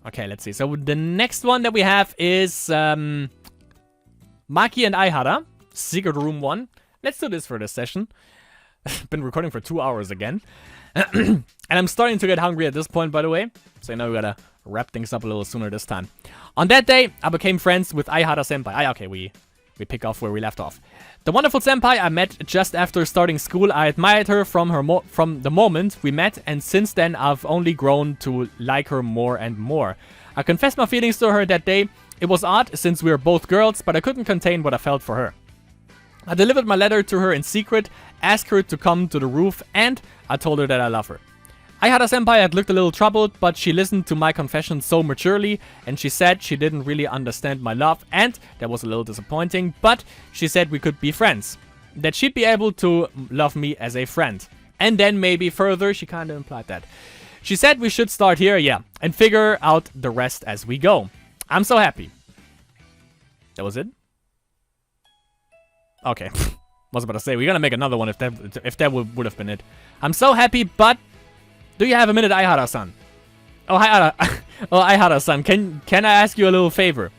Okay, let's see. So the next one that we have is Maki and Aihara. Secret Room 1. Let's do this for this session. Been recording for 2 hours again. And I'm starting to get hungry at this point, by the way. So I know we gotta wrap things up a little sooner this time. On that day, I became friends with Aihara senpai. Okay, we pick off where we left off. The wonderful senpai I met just after starting school. I admired her from the moment we met, and since then I've only grown to like her more and more. I confessed my feelings to her that day. It was odd since we were both girls, but I couldn't contain what I felt for her. I delivered my letter to her in secret, asked her to come to the roof, and I told her that I love her. Aihara senpai had looked a little troubled, but she listened to my confession so maturely, and she said she didn't really understand my love, and that was a little disappointing, but she said we could be friends. That she'd be able to love me as a friend. And then maybe further, she kind of implied that. She said we should start here, yeah, and figure out the rest as we go. I'm so happy. That was it? Okay. Was about to say, we're gonna make another one if that would have been it. I'm so happy, but do you have a minute, Aihara-san? Oh, Aihara-san, can I ask you a little favor?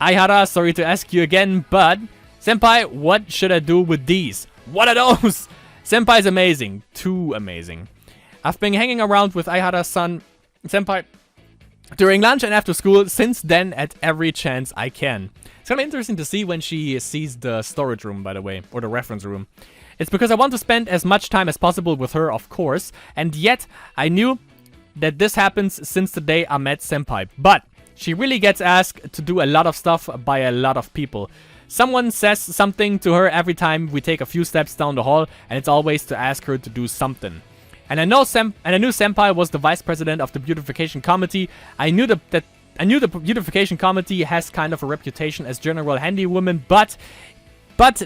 Aihara, sorry to ask you again, but senpai, what should I do with these? What are those? Senpai's amazing. Too amazing. I've been hanging around with Aihara-san, senpai, during lunch and after school since then at every chance I can. It's gonna be interesting to see when she sees the storage room, by the way, or the reference room. It's because I want to spend as much time as possible with her, of course, and yet I knew that this happens since the day I met senpai. But she really gets asked to do a lot of stuff by a lot of people. Someone says something to her every time we take a few steps down the hall, and it's always to ask her to do something. And I knew senpai was the vice president of the beautification committee. I knew the beautification committee has kind of a reputation as general handywoman, but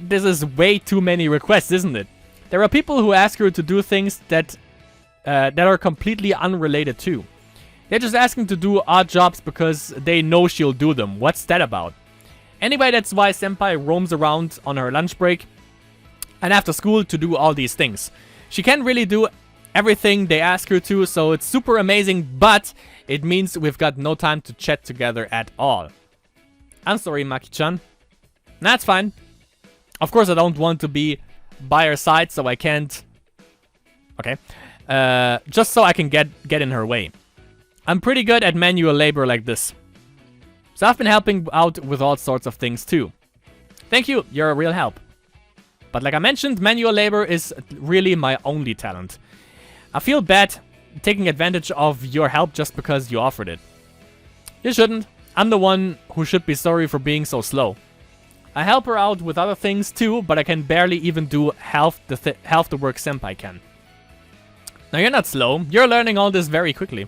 this is way too many requests, isn't it? There are people who ask her to do things that are completely unrelated too. They're just asking to do odd jobs because they know she'll do them. What's that about? Anyway, that's why senpai roams around on her lunch break and after school to do all these things. She can't really do everything they ask her to, so it's super amazing, but it means we've got no time to chat together at all. I'm sorry, Maki-chan. That's fine. Of course, I don't want to be by her side, so I can't... Okay. Just so I can get in her way. I'm pretty good at manual labor like this. So I've been helping out with all sorts of things too. Thank you, you're a real help. But like I mentioned, manual labor is really my only talent. I feel bad taking advantage of your help just because you offered it. You shouldn't. I'm the one who should be sorry for being so slow. I help her out with other things too, but I can barely even do half the work senpai can. Now you're not slow, you're learning all this very quickly.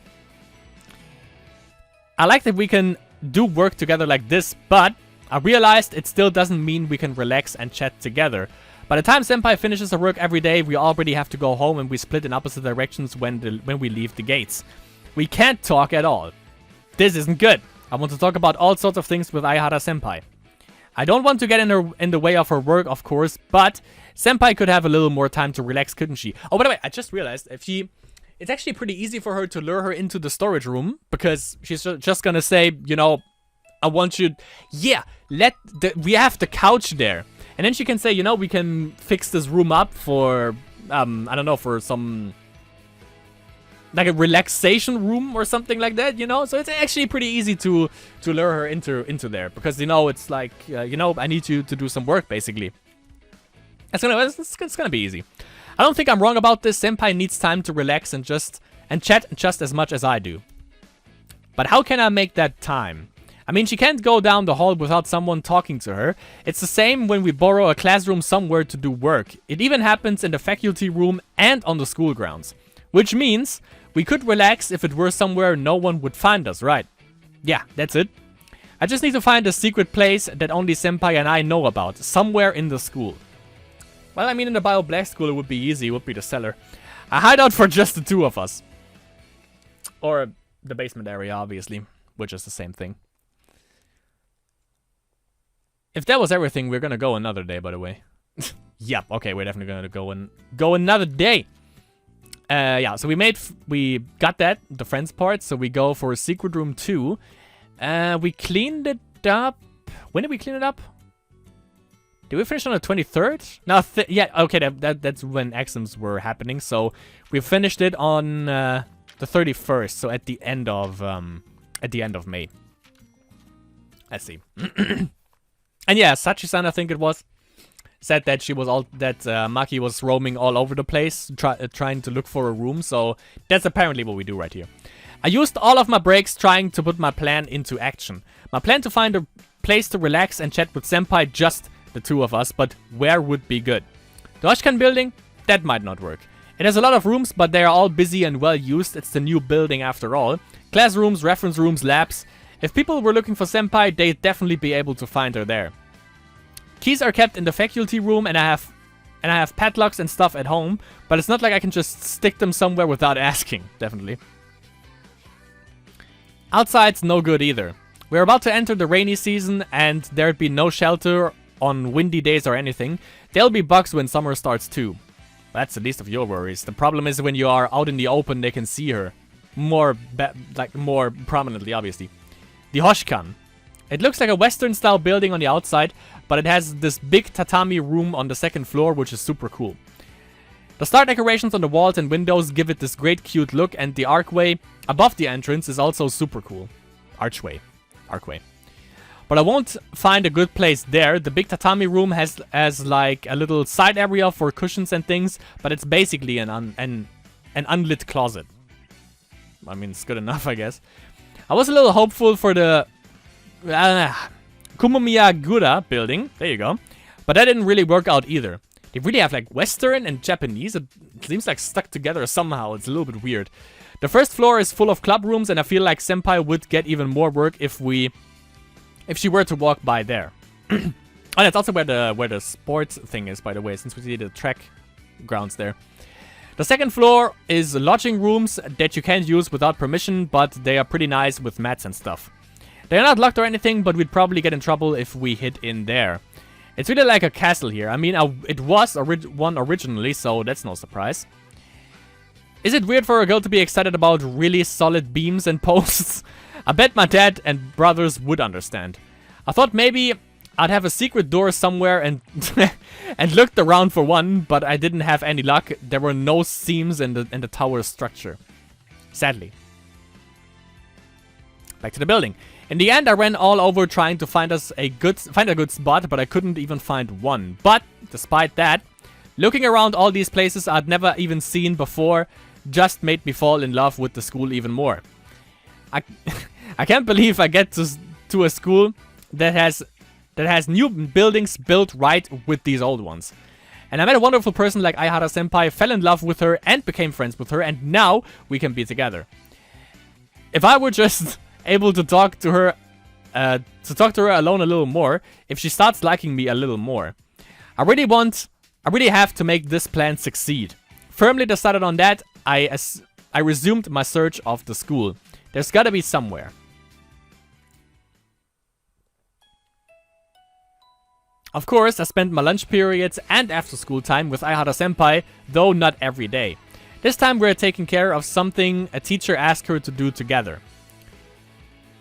I like that we can do work together like this, but I realized it still doesn't mean we can relax and chat together. By the time senpai finishes her work every day, we already have to go home and we split in opposite directions when we leave the gates. We can't talk at all. This isn't good. I want to talk about all sorts of things with Aihara senpai. I don't want to get in the way of her work, of course, but senpai could have a little more time to relax, couldn't she? Oh, by the way, I just realized it's actually pretty easy for her to lure her into the storage room, because she's just gonna say, you know, I want you... Yeah, we have the couch there. And then she can say, you know, we can fix this room up for, I don't know, for some... like a relaxation room or something like that, you know? So it's actually pretty easy to lure her into there. Because, you know, it's like, you know, I need you to do some work, basically. It's gonna be easy. I don't think I'm wrong about this. Senpai needs time to relax and chat just as much as I do. But how can I make that time? I mean, she can't go down the hall without someone talking to her. It's the same when we borrow a classroom somewhere to do work. It even happens in the faculty room and on the school grounds. Which means we could relax if it were somewhere no one would find us, right? Yeah, that's it. I just need to find a secret place that only senpai and I know about, somewhere in the school. Well, I mean, in the Bio Black School it would be easy, it would be the cellar. A hideout for just the two of us. Or the basement area, obviously, which is the same thing. If that was everything, we're gonna go another day, by the way. Yep, okay, we're definitely gonna go another day. Yeah, so we got that, the friends part, so we go for secret room 2. We cleaned it up. When did we clean it up? Did we finish on the 23rd? No, yeah, okay, that's when exams were happening, so we finished it on the 31st, so at the end of May. Let's see. And yeah, Sachi-san, I think it was, said that Maki was roaming all over the place, trying to look for a room, so that's apparently what we do right here. I used all of my breaks trying to put my plan into action. My plan to find a place to relax and chat with Senpai, just the two of us, but where would be good? The Oshkan building? That might not work. It has a lot of rooms, but they are all busy and well used. It's the new building after all. Classrooms, reference rooms, labs. If people were looking for Senpai, they'd definitely be able to find her there. Keys are kept in the faculty room, and I have padlocks and stuff at home, but it's not like I can just stick them somewhere without asking, definitely. Outside's no good either. We're about to enter the rainy season, and there'd be no shelter on windy days or anything. There'll be bugs when summer starts too. That's the least of your worries. The problem is when you are out in the open, they can see her. More prominently, obviously. The Hoshkan. It looks like a Western-style building on the outside, but it has this big tatami room on the second floor, which is super cool. The star decorations on the walls and windows give it this great cute look, and the archway above the entrance is also super cool. Archway. But I won't find a good place there. The big tatami room has like a little side area for cushions and things, but it's basically an unlit closet. I mean, it's good enough, I guess. I was a little hopeful for the Kumomiyagura building. There you go. But that didn't really work out either. They really have like Western and Japanese. It seems like stuck together somehow. It's a little bit weird. The first floor is full of club rooms, and I feel like Senpai would get even more work if she were to walk by there. Oh, that's also where the sports thing is, by the way, since we see the track grounds there. The second floor is lodging rooms that you can't use without permission, but they are pretty nice with mats and stuff. They are not locked or anything, but we'd probably get in trouble if we hid in there. It's really like a castle here. I mean, it was one originally, so that's no surprise. Is it weird for a girl to be excited about really solid beams and posts? I bet my dad and brothers would understand. I thought maybe I'd have a secret door somewhere and and looked around for one, but I didn't have any luck. There were no seams in the tower structure. Sadly. Back to the building. In the end, I ran all over trying to find a good spot, but I couldn't even find one. But despite that, looking around all these places I'd never even seen before just made me fall in love with the school even more. I can't believe I get to a school that has new buildings built right with these old ones. And I met a wonderful person like Aihara Senpai, fell in love with her and became friends with her, and now we can be together. If I were just able to talk to her alone a little more, if she starts liking me a little more. I really have to make this plan succeed. Firmly decided on that, I resumed my search of the school. There's gotta be somewhere. Of course, I spent my lunch periods and after school time with Aihara Senpai, though not every day. This time we're taking care of something a teacher asked her to do together.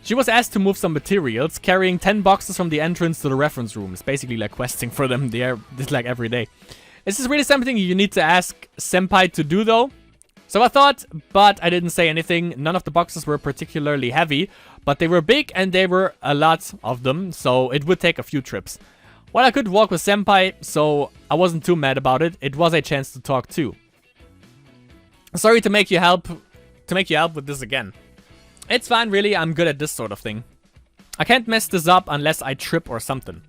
She was asked to move some materials, carrying 10 boxes from the entrance to the reference rooms. Basically like questing for them there, like every day. This is really something you need to ask Senpai to do though. So I thought, but I didn't say anything. None of the boxes were particularly heavy, but they were big and there were a lot of them, so it would take a few trips. While I could walk with Senpai, so I wasn't too mad about it, it was a chance to talk too. Sorry to make you help with this again. It's fine, really, I'm good at this sort of thing. I can't mess this up unless I trip or something.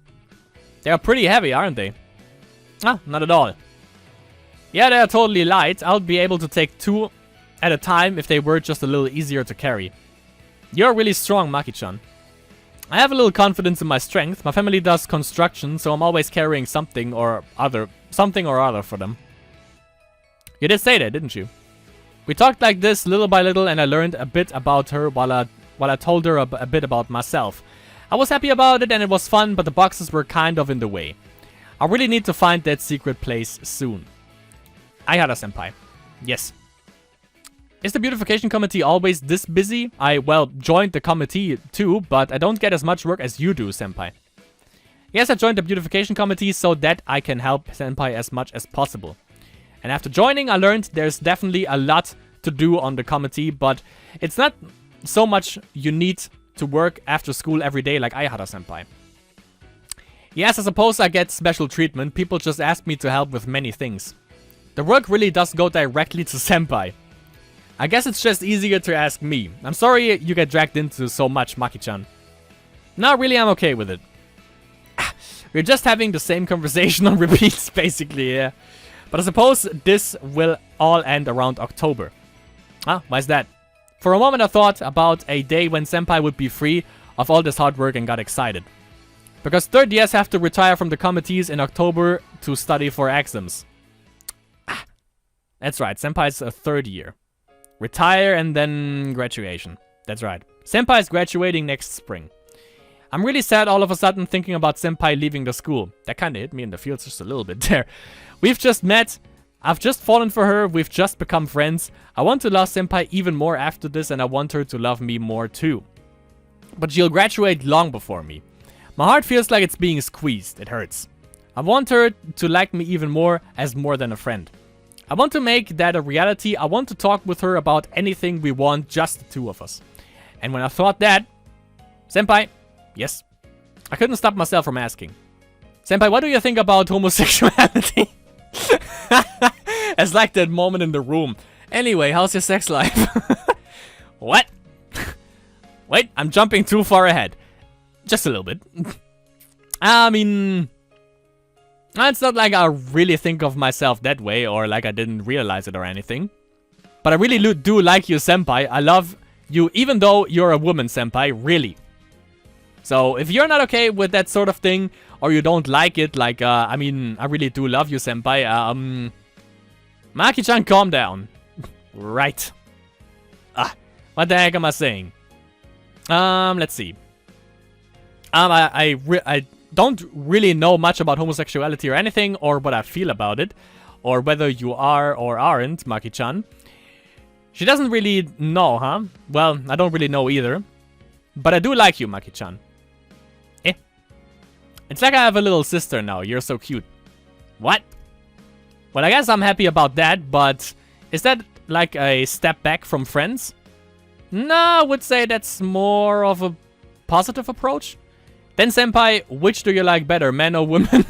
They are pretty heavy, aren't they? Ah, not at all. Yeah, they are totally light. I'll be able to take 2 at a time if they were just a little easier to carry. You're really strong, Maki-chan. I have a little confidence in my strength. My family does construction, so I'm always carrying something or other for them. You did say that, didn't you? We talked like this little by little, and I learned a bit about her while I told her a bit about myself. I was happy about it and it was fun, but the boxes were kind of in the way. I really need to find that secret place soon. Aihara Senpai. Yes. Is the beautification committee always this busy? I, well, joined the committee too, but I don't get as much work as you do, senpai. Yes, I joined the beautification committee so that I can help senpai as much as possible. And after joining, I learned there's definitely a lot to do on the committee, but it's not so much you need to work after school every day like Aihara senpai. Yes, I suppose I get special treatment. People just ask me to help with many things. The work really does go directly to senpai. I guess it's just easier to ask me. I'm sorry you get dragged into so much, Maki-chan. No, really, I'm okay with it. We're just having the same conversation on repeats, basically, yeah. But I suppose this will all end around October. Ah, why's that? For a moment I thought about a day when senpai would be free of all this hard work and got excited. Because third years have to retire from the committees in October to study for exams. Ah, that's right, senpai's a third year. Retire and then graduation. That's right. Senpai is graduating next spring. I'm really sad all of a sudden thinking about senpai leaving the school. That kinda hit me in the feels just a little bit there. We've just met. I've just fallen for her. We've just become friends. I want to love senpai even more after this and I want her to love me more too. But she'll graduate long before me. My heart feels like it's being squeezed. It hurts. I want her to like me even more as more than a friend. I want to make that a reality. I want to talk with her about anything we want, just the two of us. And when I thought that, senpai, yes, I couldn't stop myself from asking. Senpai, what do you think about homosexuality? It's like that moment in the room. Anyway, how's your sex life? What? Wait, I'm jumping too far ahead. Just a little bit. I mean, it's not like I really think of myself that way or like I didn't realize it or anything. But I really do like you, senpai. I love you even though you're a woman, senpai. Really. So if you're not okay with that sort of thing or you don't like it, like, I mean, I really do love you, senpai. Maki-chan, calm down. Right. What the heck am I saying? Let's see. I don't really know much about homosexuality or anything, or what I feel about it, or whether you are or aren't, Maki-chan. She doesn't really know, huh? Well, I don't really know either. But I do like you, Maki-chan. It's like I have a little sister now. You're so cute. What? Well, I guess I'm happy about that, but is that like a step back from friends? No, I would say that's more of a positive approach. Then, senpai, which do you like better, men or women?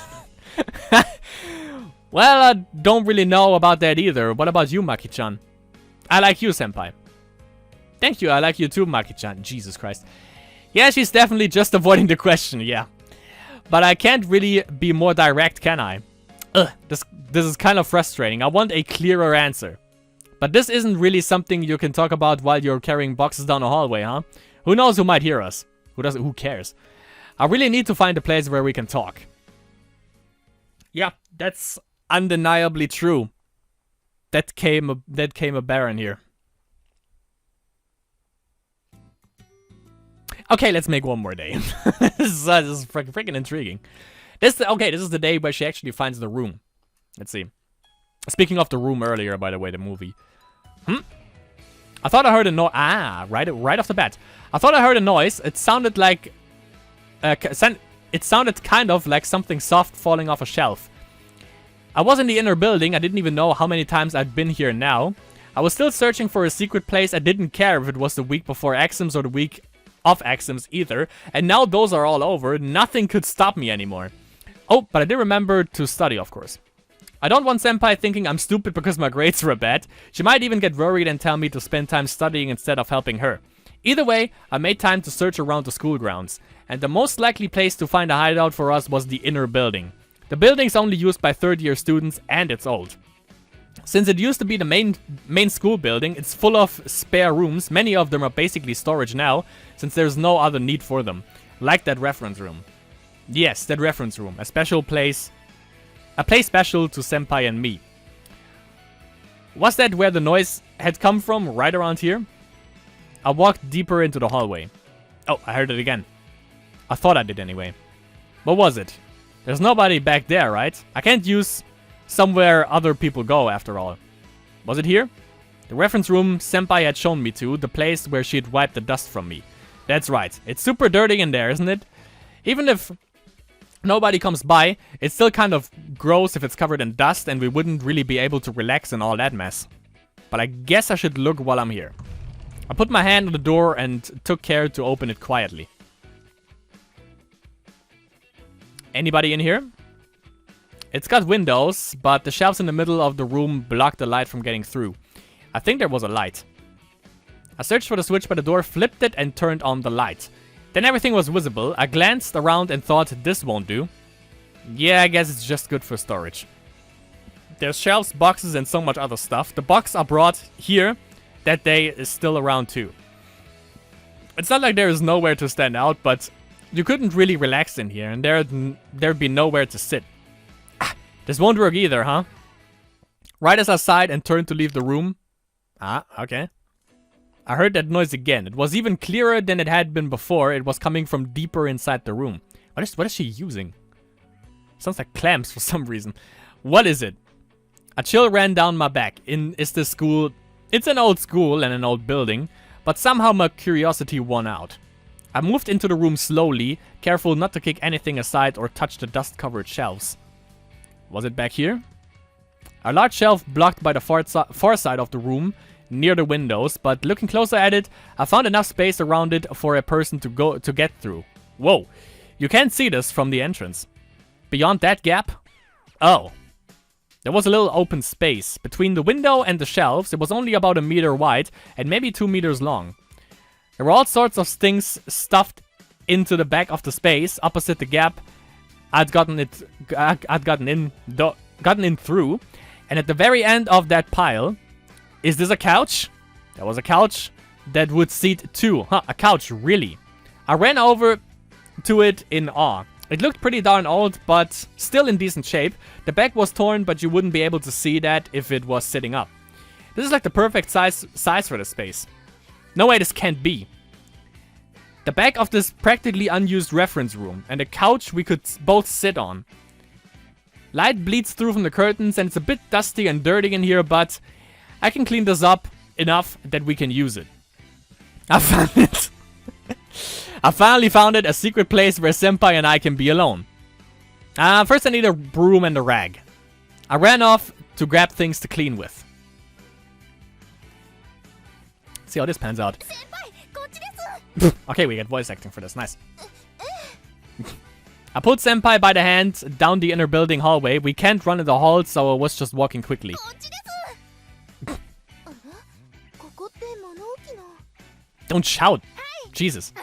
Well, I don't really know about that either. What about you, Maki-chan? I like you, senpai. Thank you, I like you too, Maki-chan. Jesus Christ. Yeah, she's definitely just avoiding the question, yeah. But I can't really be more direct, can I? This is kind of frustrating. I want a clearer answer. But this isn't really something you can talk about while you're carrying boxes down a hallway, huh? Who knows who might hear us? Who cares? I really need to find a place where we can talk. Yeah, that's undeniably true. That came a Baron here. Okay, let's make one more day. This is freaking intriguing. This is the day where she actually finds the room. Let's see. Speaking of the room earlier, by the way, the movie. I thought I heard a noise. Right off the bat. I thought I heard a noise. It sounded like... it sounded kind of like something soft falling off a shelf. I was in the inner building. I didn't even know how many times I'd been here now. I was still searching for a secret place. I didn't care if it was the week before exams or the week of exams either. And now those are all over. Nothing could stop me anymore. Oh, but I did remember to study, of course. I don't want senpai thinking I'm stupid because my grades were bad. She might even get worried and tell me to spend time studying instead of helping her. Either way, I made time to search around the school grounds. And the most likely place to find a hideout for us was the inner building. The building's only used by third-year students and it's old. Since it used to be the main school building, it's full of spare rooms. Many of them are basically storage now, since there's no other need for them. Like that reference room. Yes, that reference room. A special place. A place special to senpai and me. Was that where the noise had come from, right around here? I walked deeper into the hallway. Oh, I heard it again. I thought I did anyway. What was it? There's nobody back there, right? I can't use somewhere other people go, after all. Was it here? The reference room Senpai had shown me to, the place where she'd wiped the dust from me. That's right. It's super dirty in there, isn't it? Even if nobody comes by, it's still kind of gross if it's covered in dust and we wouldn't really be able to relax in all that mess. But I guess I should look while I'm here. I put my hand on the door and took care to open it quietly. Anybody in here? It's got windows, but the shelves in the middle of the room block the light from getting through. I think there was a light. I searched for the switch by the door, flipped it, and turned on the light. Then everything was visible. I glanced around and thought, this won't do. Yeah, I guess it's just good for storage. There's shelves, boxes, and so much other stuff. The box I brought here that day is still around too. It's not like there is nowhere to stand out, but you couldn't really relax in here, and there'd be nowhere to sit. This won't work either, huh? Right as I sighed and turned to leave the room. Okay. I heard that noise again. It was even clearer than it had been before. It was coming from deeper inside the room. What is she using? Sounds like clamps for some reason. What is it? A chill ran down my back. Is this school? It's an old school and an old building, but somehow my curiosity won out. I moved into the room slowly, careful not to kick anything aside or touch the dust-covered shelves. Was it back here? A large shelf blocked by the far side of the room, near the windows, but looking closer at it, I found enough space around it for a person to get through. Whoa, you can't see this from the entrance. Beyond that gap? Oh. There was a little open space. Between the window and the shelves, it was only about 1 meter wide and maybe 2 meters long. There were all sorts of things stuffed into the back of the space, opposite the gap I'd gotten in through, and at the very end of that pile, is this a couch? There was a couch that would seat 2. Huh, a couch, really? I ran over to it in awe. It looked pretty darn old, but still in decent shape. The back was torn, but you wouldn't be able to see that if it was sitting up. This is like the perfect size for the space. No way this can't be. The back of this practically unused reference room, and a couch we could both sit on. Light bleeds through from the curtains, and it's a bit dusty and dirty in here, but I can clean this up enough that we can use it. I found it. I finally found it, a secret place where Senpai and I can be alone. First I need a broom and a rag. I ran off to grab things to clean with. See how this pans out. Okay, we get voice acting for this, nice. I pulled Senpai by the hand down the inner building hallway. We can't run in the hall, so I was just walking quickly. Don't shout! Jesus.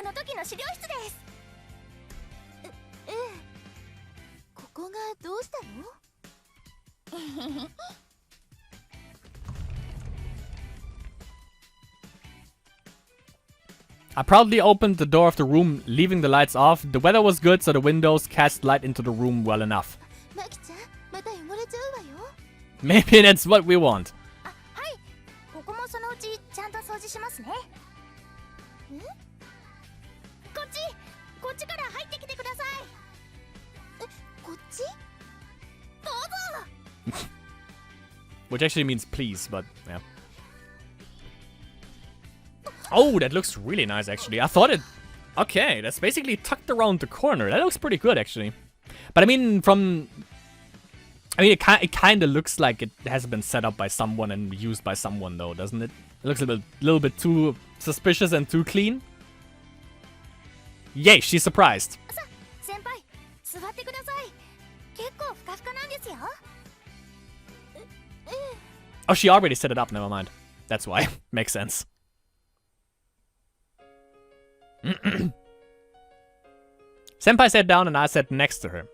I proudly opened the door of the room, leaving the lights off. The weather was good, so the windows cast light into the room well enough. Maybe that's what we want. Which actually means please, but yeah. Oh, that looks really nice, actually. I thought it... Okay, that's basically tucked around the corner. That looks pretty good, actually. But I mean, it kind of looks like it has been set up by someone and used by someone, though, doesn't it? It looks a little bit too suspicious and too clean. Yay, she's surprised. Oh, she already set it up, never mind. That's why. Makes sense. Senpai sat down and I sat next to her.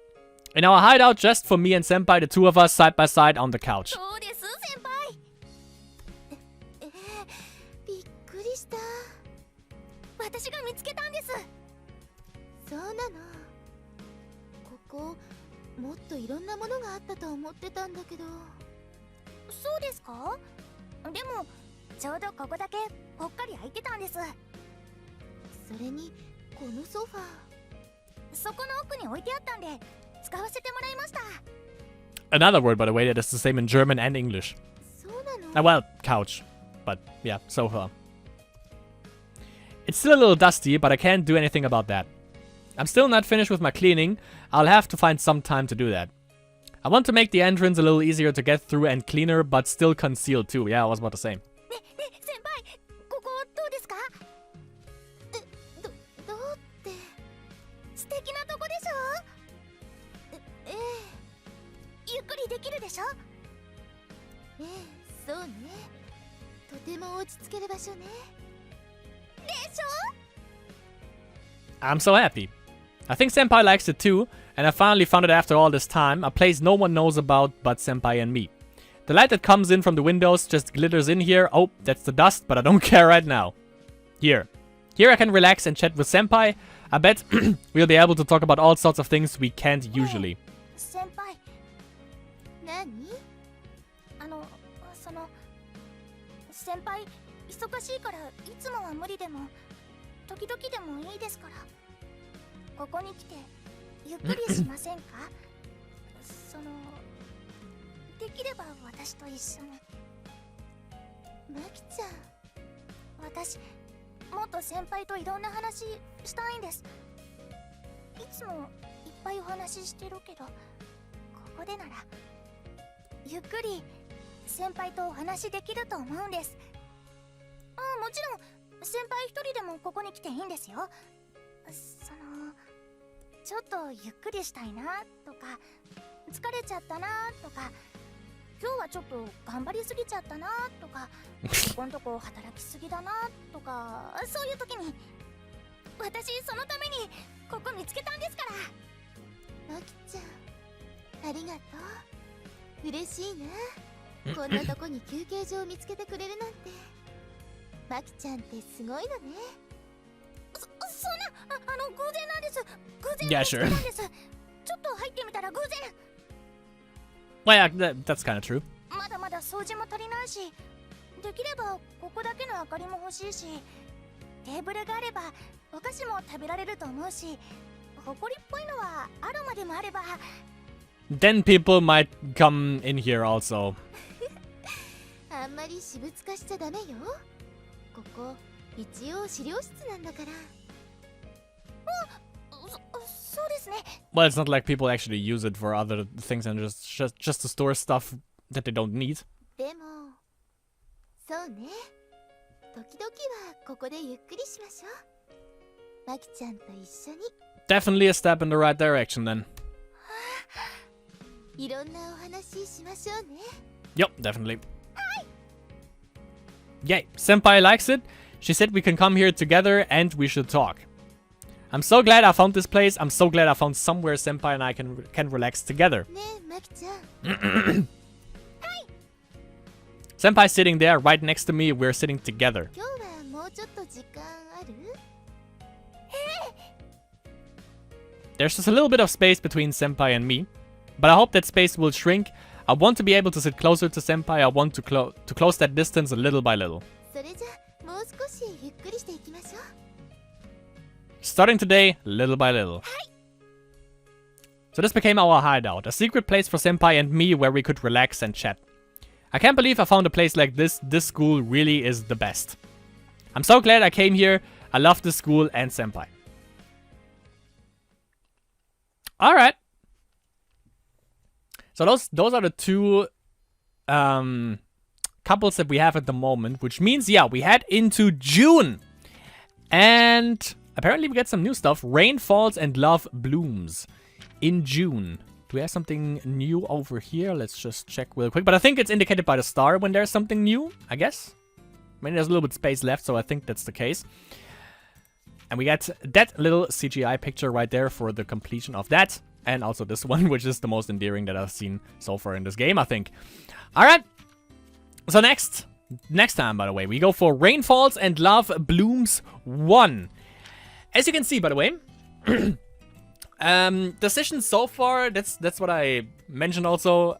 In our hideout, just for me and Senpai, the two of us side by side on the couch. Another word, by the way, that is the same in German and English. Well, couch. But yeah, so far. It's still a little dusty, but I can't do anything about that. I'm still not finished with my cleaning. I'll have to find some time to do that. I want to make the entrance a little easier to get through and cleaner, but still concealed too. Yeah, I was about to say. そうね。とても落ち着ける場所ね。でしょ? I'm so happy. I think Senpai likes it too, and I finally found it after all this time, a place no one knows about but Senpai and me. The light that comes in from the windows just glitters in here. Oh, that's the dust, but I don't care right now. Here. Here I can relax and chat with Senpai. I bet we'll be able to talk about all sorts of things we can't usually. Senpai. 何? 先輩、忙しいからいつもは無理でも時々でもいいですから。ここに来てゆっくりしませんか？できれば私と一緒に。マキちゃん、私もっと先輩といろんな話したいんです。いつもいっぱいお話ししてるけど、ここでならゆっくり先輩とお話できると思うんです。もちろん先輩一人でもここに来ていいんですよ。ちょっとゆっくりしたいなとか、疲れちゃったなとか、今日はちょっと頑張りすぎちゃったなとか、ここんとこ働きすぎだなとか、そういう時に私そのためにここ見つけたんですから。マキちゃん、ありがとう。嬉しいな。こんなとこに休憩所を見つけてくれるなんて。マキちゃんってすごいのね。そんな、偶然なんです。偶然なんです。ちょっと入ってみたら偶然。Well, yeah, that's kind of true. まだまだ掃除も足りないし、できればここだけの明かりも欲しいし、テーブルがあればお菓子も食べられると思うし、埃っぽいのはアロマでもあれば。Then people might come in here also. あんまり私物化しちゃダメよ。ここ一応資料室なんだから。そうですね。Well, it's not like people actually use it for other things and just to store stuff that they don't need. でも、そうね。時々はここでゆっくりしましょう。マキちゃんと一緒に。Definitely a step in the right direction then. いろんなお話しましょうね。Yep, definitely. Yay, Senpai likes it. She said we can come here together and we should talk. I'm so glad I found this place. I'm so glad I found somewhere Senpai and I can relax together. Senpai sitting there right next to me. We're sitting together. There's just a little bit of space between Senpai and me, but I hope that space will shrink. I want to be able to sit closer to Senpai. I want to close that distance little by little. Starting today, little by little. So this became our hideout, a secret place for Senpai and me where we could relax and chat. I can't believe I found a place like this. This school really is the best. I'm so glad I came here. I love this school and Senpai. Alright. So those are the two couples that we have at the moment, which means, yeah, we head into June. And apparently we get some new stuff. Rain falls and love blooms in June. Do we have something new over here? Let's just check real quick. But I think it's indicated by the star when there's something new, I guess. I mean, there's a little bit of space left, so I think that's the case. And we get that little CGI picture right there for the completion of that. And also this one, which is the most endearing that I've seen so far in this game, I think. Alright. So next time, by the way, we go for Rain Falls and Love Blooms 1. As you can see, by the way, decisions so far, that's what I mentioned also.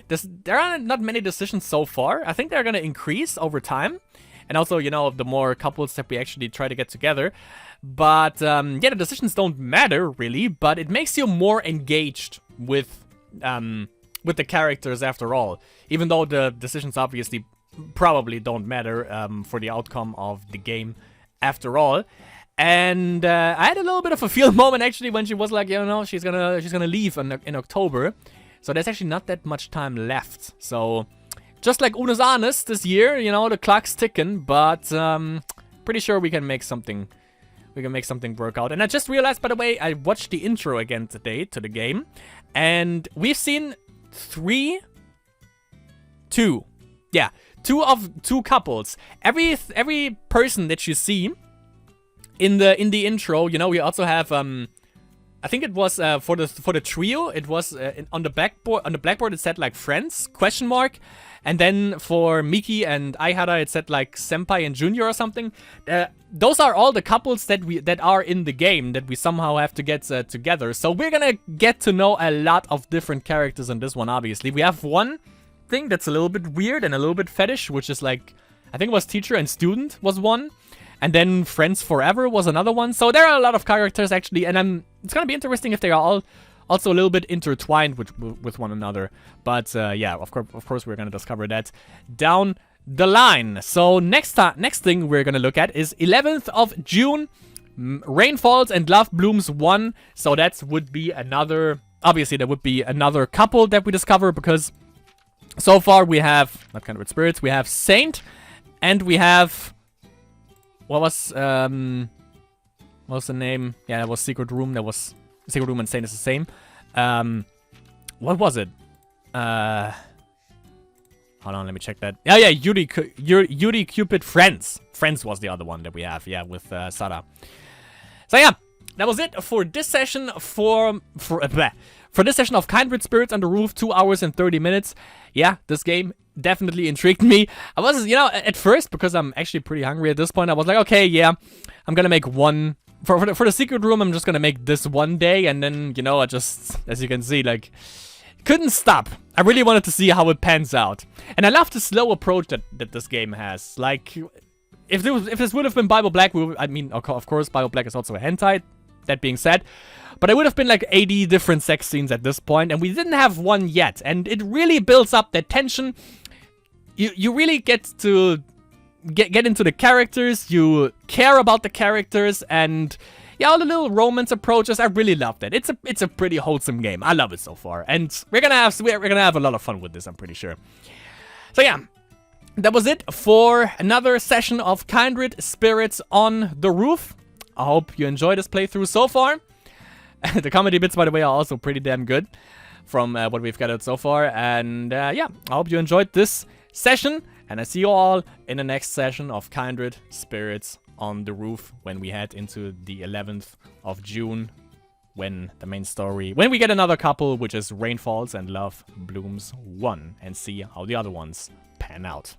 There are not many decisions so far. I think they're going to increase over time. And also, you know, the more couples that we actually try to get together. But, yeah, the decisions don't matter, really. But it makes you more engaged with the characters after all. Even though the decisions obviously probably don't matter for the outcome of the game after all. And I had a little bit of a feel moment actually when she was like, you know, she's gonna leave in October. So there's actually not that much time left. So just like Uno's Honest this year, you know, the clock's ticking, but pretty sure we can make something. We can make something work out. And I just realized, by the way, I watched the intro again today to the game, and we've seen two couples. Every person that you see in the intro, you know, we also have I think it was for the trio, it was on the blackboard it said like friends ? And then for Miki and Aihara it said like senpai and junior or something. Those are all the couples that are in the game that we somehow have to get together. So we're gonna get to know a lot of different characters in this one. Obviously, we have one thing that's a little bit weird and a little bit fetish, which is like, I think it was teacher and student was one. And then Friends Forever was another one. So there are a lot of characters actually, and it's gonna be interesting if they are all also a little bit intertwined with one another. But yeah, of course we're gonna discover that down the line. So next thing we're gonna look at is 11th of June, Rain Falls and Love Blooms 1. So that would be another, obviously there would be another couple that we discover, because so far we have, not Kindred Spirits, we have Saint, and we have, what was the name? Yeah, that was Secret Room. That was Secret Room and Saint is the same. What was it? Hold on, let me check that. Yeah, Yuri, Cupid, Friends. Friends was the other one that we have, yeah, with Sada. So yeah, that was it for this session for this session of Kindred Spirits on the Roof, 2 hours and 30 minutes. Yeah, this game definitely intrigued me. I was, you know, at first, because I'm actually pretty hungry at this point, I was like, okay, yeah, I'm gonna make one. For the Secret Room, I'm just gonna make this one day, and then, you know, I just, as you can see, like, couldn't stop. I really wanted to see how it pans out. And I love the slow approach that this game has. Like, if this would have been Bible Black, I mean, of course, Bible Black is also a hentai, that being said. But it would have been like 80 different sex scenes at this point, and we didn't have one yet. And it really builds up that tension. You really get to get into the characters, you care about the characters, and yeah, all the little romance approaches. I really love that. It's a pretty wholesome game. I love it so far, and we're gonna have a lot of fun with this, I'm pretty sure. So yeah, that was it for another session of Kindred Spirits on the Roof. I hope you enjoyed this playthrough so far. The comedy bits, by the way, are also pretty damn good from what we've gathered so far. And yeah, I hope you enjoyed this session. And I see you all in the next session of Kindred Spirits on the Roof, when we head into the 11th of June, when the main story, when we get another couple, which is Rain Falls and Love Blooms 1, and see how the other ones pan out.